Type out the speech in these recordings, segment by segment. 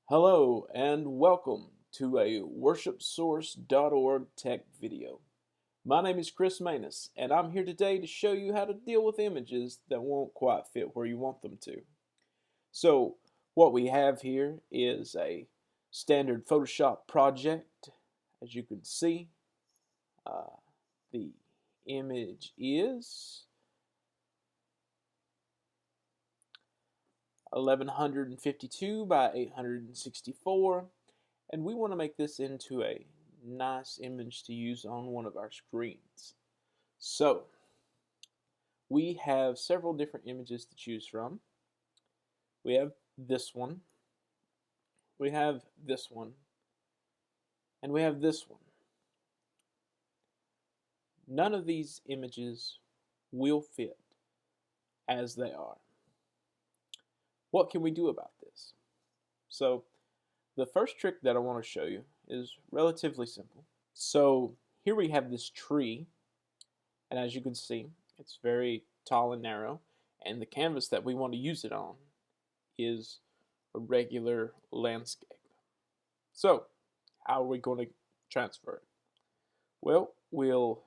Hello and welcome to a worshipsource.org tech video. My name is Chris Manus and I'm here today to show you how to deal with images that won't quite fit where you want them to. So what we have here is a standard Photoshop project. As you can see, the image is 1152 by 864, and we want to make this into a nice image to use on one of our screens. So we have several different images to choose from. We have this one, we have this one, and we have this one. None of these images will fit as they are. What can we do about this? So the first trick that I want to show you is relatively simple. So here we have this tree, and as you can see, it's very tall and narrow, and the canvas that we want to use it on is a regular landscape. So how are we going to transfer it? Well, we'll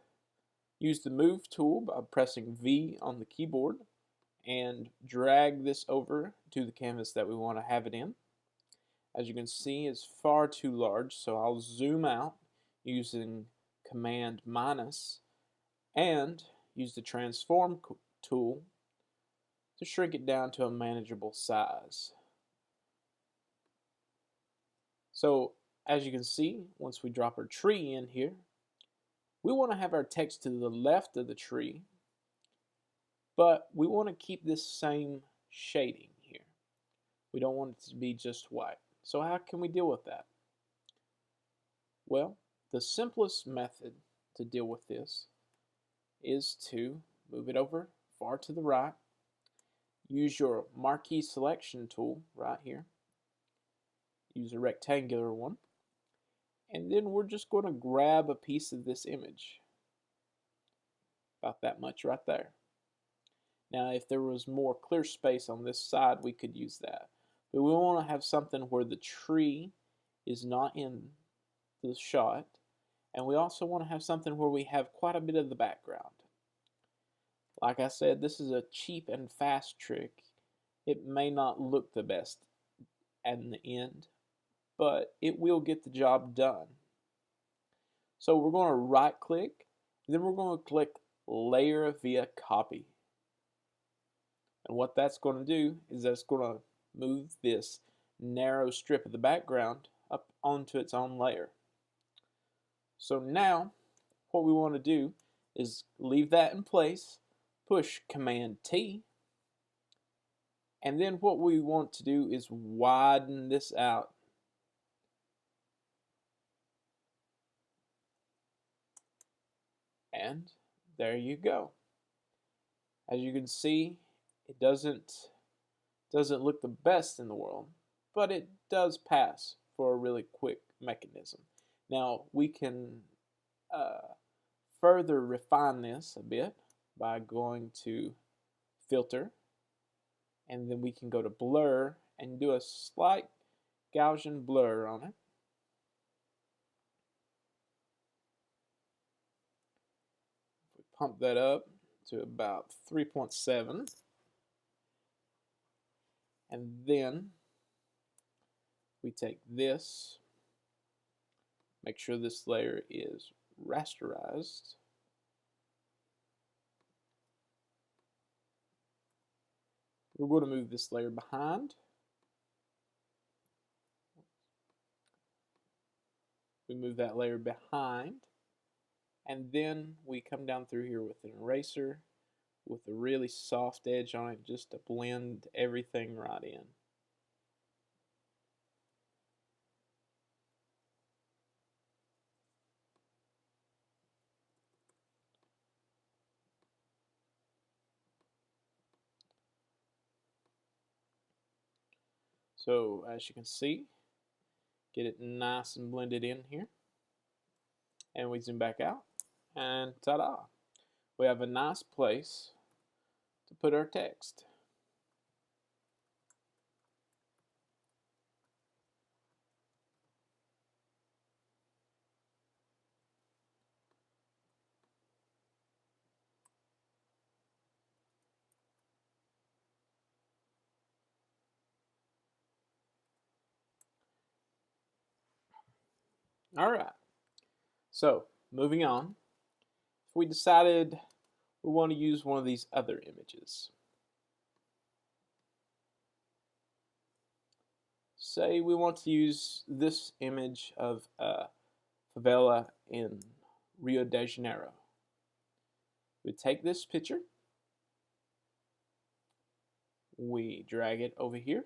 use the Move tool by pressing V on the keyboard and drag this over to the canvas that we want to have it in. As you can see, it's far too large, so I'll zoom out using Command minus and use the Transform tool to shrink it down to a manageable size. So as you can see, once we drop our tree in here, we want to have our text to the left of the tree, but we want to keep this same shading here. We don't want it to be just white. So how can we deal with that? Well, the simplest method to deal with this is to move it over far to the right, use your marquee selection tool right here, use a rectangular one, and then we're just going to grab a piece of this image, about that much right there. Now if there was more clear space on this side, we could use that, but we want to have something where the tree is not in the shot, and we also want to have something where we have quite a bit of the background. Like I said, this is a cheap and fast trick. It may not look the best in the end, but it will get the job done. So we're going to right click, then we're going to click Layer via Copy. And what that's going to do is that's going to move this narrow strip of the background up onto its own layer. So now what we want to do is leave that in place, push Command T, and then what we want to do is widen this out. And there you go. As you can see, it doesn't look the best in the world, but it does pass for a really quick mechanism. Now we can further refine this a bit by going to Filter, and then we can go to Blur and do a slight Gaussian blur on it. If we pump that up to about 3.7, and then we take this, make sure this layer is rasterized, we're going to move this layer behind. We move that layer behind, and then we come down through here with an eraser with a really soft edge on it just to blend everything right in. So as you can see, get it nice and blended in here, and we zoom back out, and ta-da! We have a nice place to put our text. All right. So moving on, if we decided we want to use one of these other images. Say we want to use this image of a favela in Rio de Janeiro. We take this picture, we drag it over here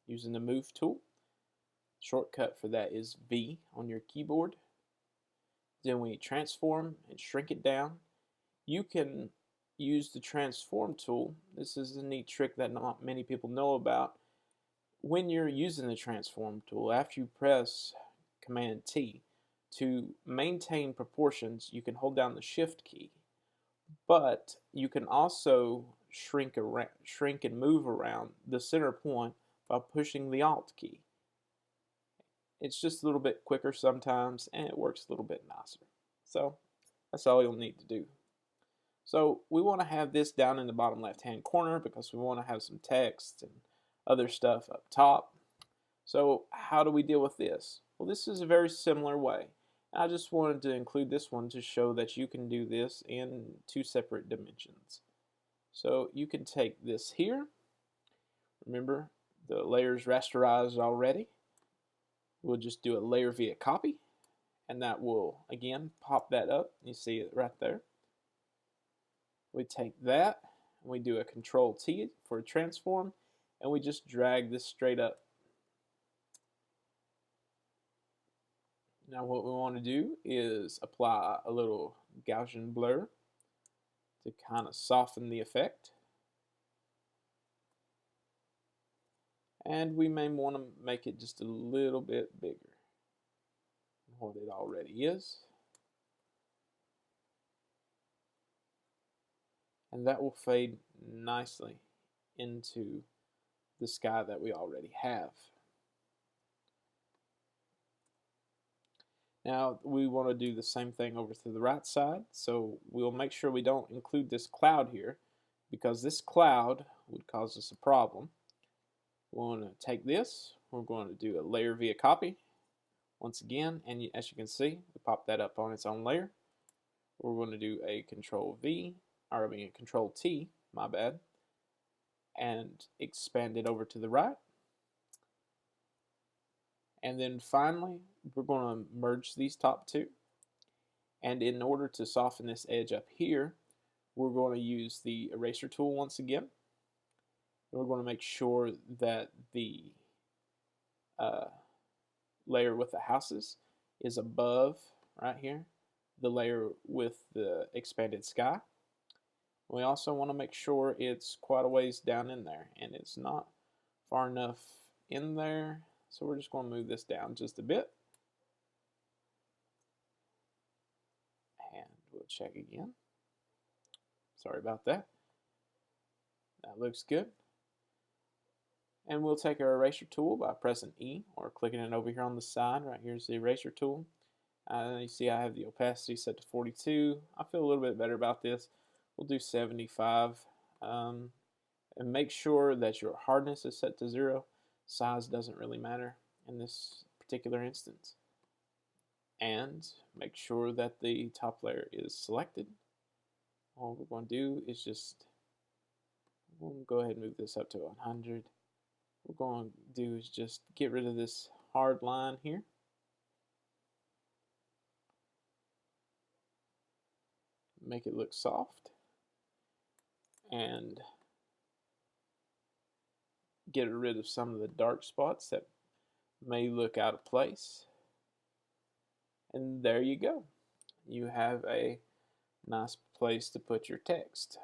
using the Move tool. Shortcut for that is V on your keyboard. Then we transform and shrink it down. You can use the transform tool. This is a neat trick that not many people know about. When you're using the transform tool, after you press Command T, to maintain proportions, you can hold down the Shift key, but you can also shrink and move around the center point by pushing the Alt key. It's just a little bit quicker sometimes, and it works a little bit nicer. So that's all you'll need to do. So we want to have this down in the bottom left hand corner because we want to have some text and other stuff up top. So how do we deal with this? Well, this is a very similar way. I just wanted to include this one to show that you can do this in two separate dimensions. So you can take this here. Remember, the layer's rasterized already. We'll just do a layer via copy, and that will, again, pop that up. You see it right there. We take that, and we do a Control T for a transform, and we just drag this straight up. Now what we want to do is apply a little Gaussian blur to kind of soften the effect. And we may want to make it just a little bit bigger than what it already is. And that will fade nicely into the sky that we already have. Now we want to do the same thing over to the right side, so we'll make sure we don't include this cloud here because this cloud would cause us a problem. We want to take this, we're going to do a layer via copy once again, and as you can see, we pop that up on its own layer. We're going to do a Control V, or I mean a Control T, my bad, and expand it over to the right. And then finally, we're going to merge these top two. And in order to soften this edge up here, we're going to use the eraser tool once again. We're going to make sure that the layer with the houses is above, right here, the layer with the expanded sky. We also want to make sure it's quite a ways down in there, and it's not far enough in there, so we're just going to move this down just a bit. And we'll check again. Sorry about that. That looks good. And we'll take our eraser tool by pressing E or clicking it over here on the side. Right here's the eraser tool. You see I have the opacity set to 42. I feel a little bit better about this. We'll do 75. And make sure that your hardness is set to 0. Size doesn't really matter in this particular instance. And make sure that the top layer is selected. All we're going to do is just, we'll go ahead and move this up to 100. What we're going to do is just get rid of this hard line here. Make it look soft. And get rid of some of the dark spots that may look out of place. And there you go. You have a nice place to put your text.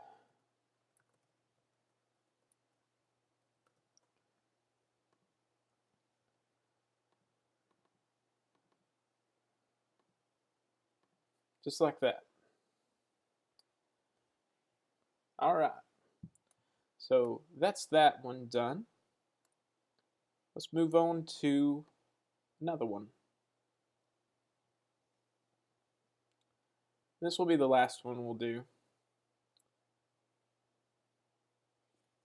Just like that. All right. So that's that one done. Let's move on to another one. This will be the last one we'll do.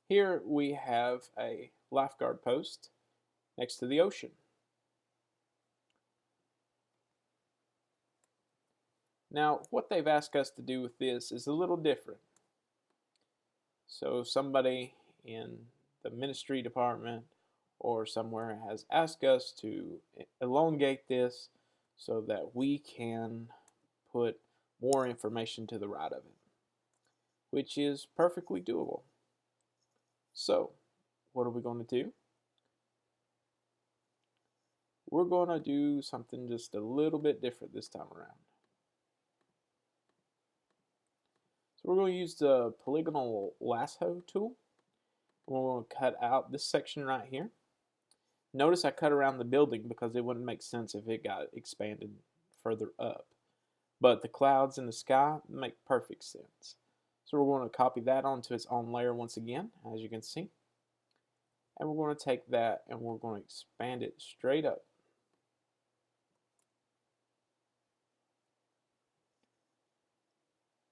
Here we have a lifeguard post next to the ocean. Now, what they've asked us to do with this is a little different. So somebody in the ministry department or somewhere has asked us to elongate this so that we can put more information to the right of it, which is perfectly doable. So, what are we going to do? We're going to do something just a little bit different this time around. So we're going to use the polygonal lasso tool. We're going to cut out this section right here. Notice I cut around the building because it wouldn't make sense if it got expanded further up. But the clouds in the sky make perfect sense. So we're going to copy that onto its own layer once again, as you can see. And we're going to take that and we're going to expand it straight up.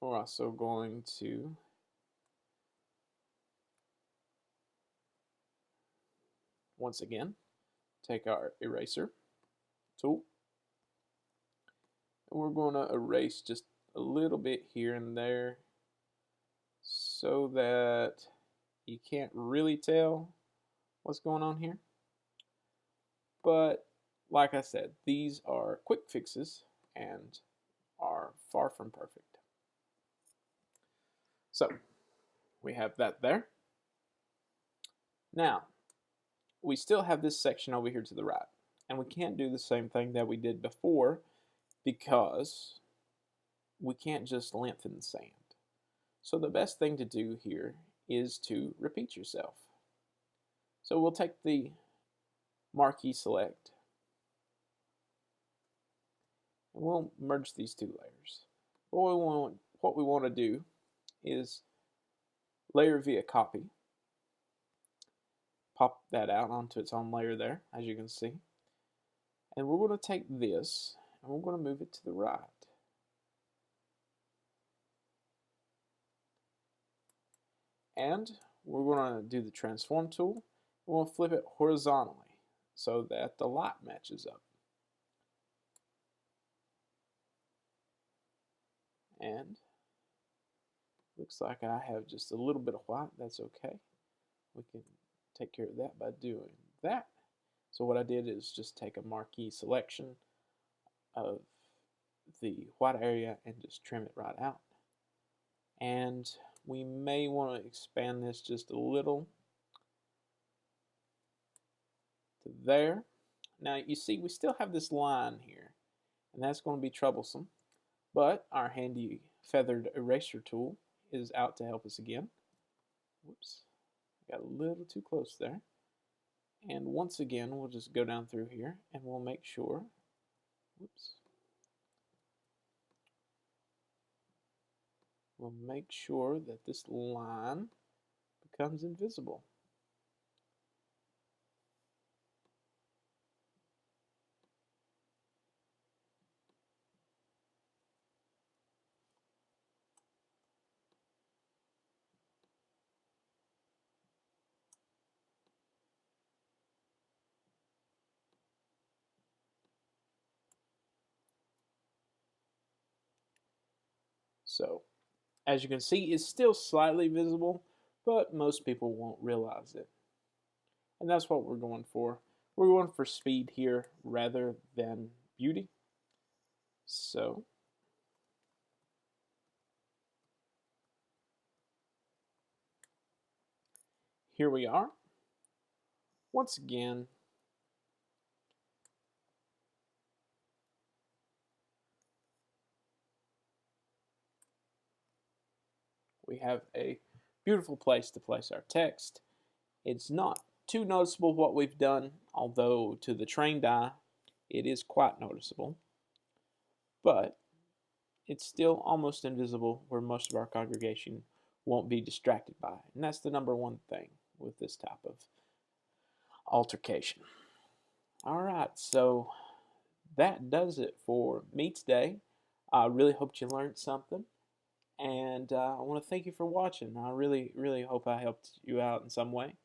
We're also going to once again take our eraser tool and we're going to erase just a little bit here and there so that you can't really tell what's going on here. But like I said, these are quick fixes and are far from perfect. So we have that there. Now, we still have this section over here to the right, and we can't do the same thing that we did before because we can't just lengthen the sand. So the best thing to do here is to repeat yourself. So we'll take the marquee select and we'll merge these two layers. What we want to do is layer via copy. Pop that out onto its own layer there, as you can see. And we're going to take this and we're going to move it to the right. And we're going to do the transform tool. We'll flip it horizontally so that the light matches up. And looks like I have just a little bit of white. That's okay. We can take care of that by doing that. So what I did is just take a marquee selection of the white area and just trim it right out. And we may want to expand this just a little to there. Now you see we still have this line here, and that's going to be troublesome, but our handy feathered eraser tool is out to help us again. Whoops, got a little too close there. And once again, we'll just go down through here and we'll make sure, whoops, we'll make sure that this line becomes invisible. So, as you can see, it's still slightly visible, but most people won't realize it. And that's what we're going for. We're going for speed here rather than beauty. So, here we are. Once again, we have a beautiful place to place our text. It's not too noticeable what we've done, although to the trained eye, it is quite noticeable. But it's still almost invisible where most of our congregation won't be distracted by it. And that's the number one thing with this type of altercation. All right, so that does it for me today. I really hope you learned something. And I want to thank you for watching. I really hope I helped you out in some way.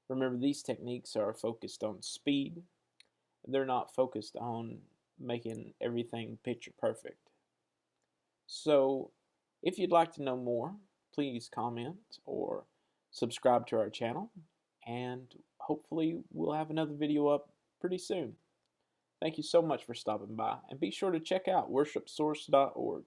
Remember, these techniques are focused on speed. They're not focused on making everything picture perfect. So if you'd like to know more, please comment or subscribe to our channel, and hopefully we'll have another video up pretty soon. Thank you so much for stopping by, and be sure to check out worshipsource.org.